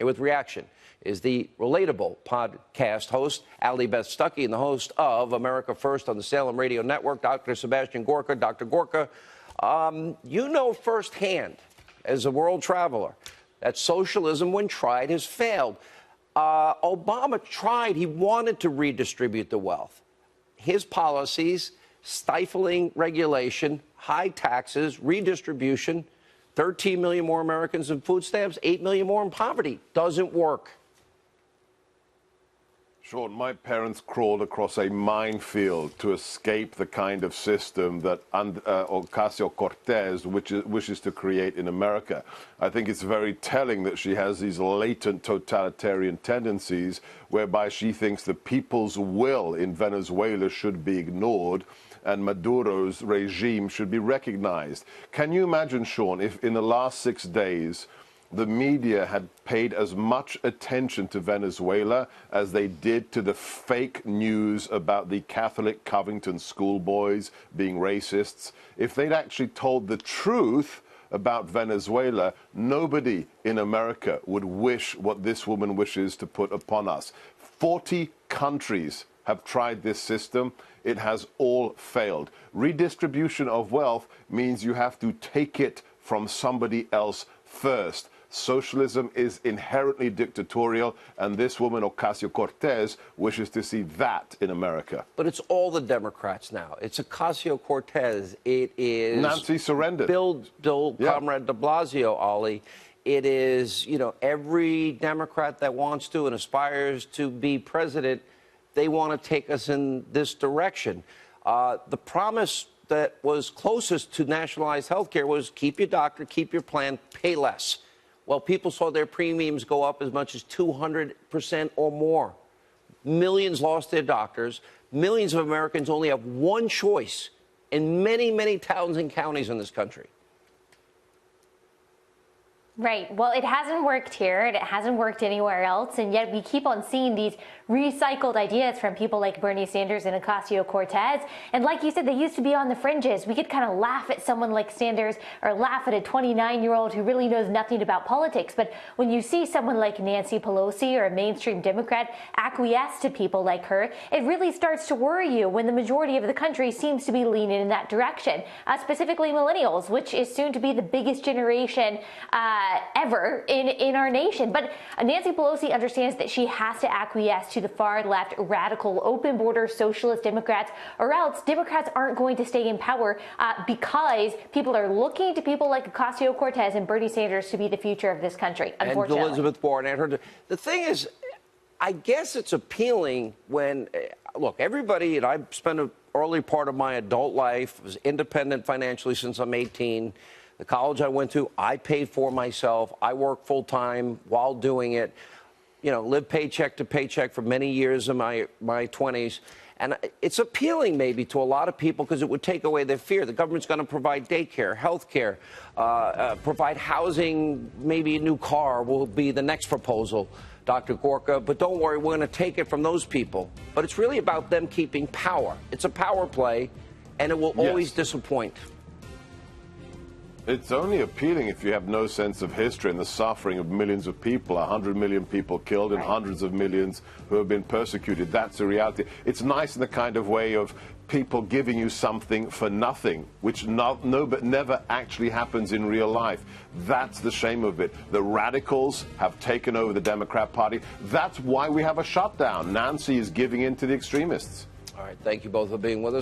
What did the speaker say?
Here with reaction is the Relatable podcast host, Allie, Beth, Stuckey, and the host of America First on the Salem Radio Network, Dr. Sebastian Gorka. Dr. Gorka, you know firsthand, as a world traveler, that socialism, when tried, has failed. Obama tried. He wanted to redistribute the wealth. His policies, stifling regulation, high taxes, redistribution, 13 million more Americans in food stamps, 8 million more in poverty. Doesn't work. Sean, my parents crawled across a minefield to escape the kind of system that Ocasio-Cortez wishes to create in America. I think it's very telling that she has these latent totalitarian tendencies whereby she thinks the people's will in Venezuela should be ignored and Maduro's regime should be recognized. Can you imagine, Sean, if in the last 6 days the media had paid as much attention to Venezuela as they did to the fake news about the Catholic Covington schoolboys being racists? If they'd actually told the truth about Venezuela, nobody in America would wish what this woman wishes to put upon us. 40 countries have tried this system. It has all failed. Redistribution of wealth means you have to take it from somebody else first. Socialism is inherently dictatorial, and this woman, Ocasio-Cortez, wishes to see that in America. But it's all the Democrats now. It's Ocasio-Cortez. It is Nancy surrendered. Comrade de Blasio, Allie. It is, every Democrat that wants to and aspires to be president, they want to take us in this direction. The promise that was closest to nationalized health care was keep your doctor, keep your plan, pay less. Well, people saw their premiums go up as much as 200% or more. Millions lost their doctors. Millions of Americans only have one choice in many, many towns and counties in this country. Right. Well, it hasn't worked here, and it hasn't worked anywhere else, and yet we keep on seeing these recycled ideas from people like Bernie Sanders and Ocasio-Cortez. And like you said, they used to be on the fringes. We could kind of laugh at someone like Sanders or laugh at a 29-year-old who really knows nothing about politics. But when you see someone like Nancy Pelosi or a mainstream Democrat acquiesce to people like her, it really starts to worry you when the majority of the country seems to be leaning in that direction, specifically millennials, which is soon to be the biggest generation ever in our nation. But Nancy Pelosi understands that she has to acquiesce to the far left, radical, open border socialist Democrats, or else Democrats aren't going to stay in power because people are looking to people like Ocasio-Cortez and Bernie Sanders to be the future of this country, unfortunately. And Elizabeth Warren and her. The thing is, I guess it's appealing when, look, everybody, and I've spent an early part of my adult life, was independent financially since I'm 18. The college I went to, I paid for myself. I worked full time while doing it. Lived paycheck to paycheck for many years in my 20s. And it's appealing maybe to a lot of people because it would take away their fear. The government's going to provide daycare, health care, provide housing, maybe a new car will be the next proposal, Dr. Gorka. But don't worry, we're going to take it from those people. But it's really about them keeping power. It's a power play, and it will always disappoint. It's only appealing if you have no sense of history and the suffering of millions of people, 100 million people killed and hundreds of millions who have been persecuted. That's the reality. It's nice in the kind of way of people giving you something for nothing, which never actually happens in real life. That's the shame of it. The radicals have taken over the Democrat Party. That's why we have a shutdown. Nancy is giving in to the extremists. All right. Thank you both for being with us.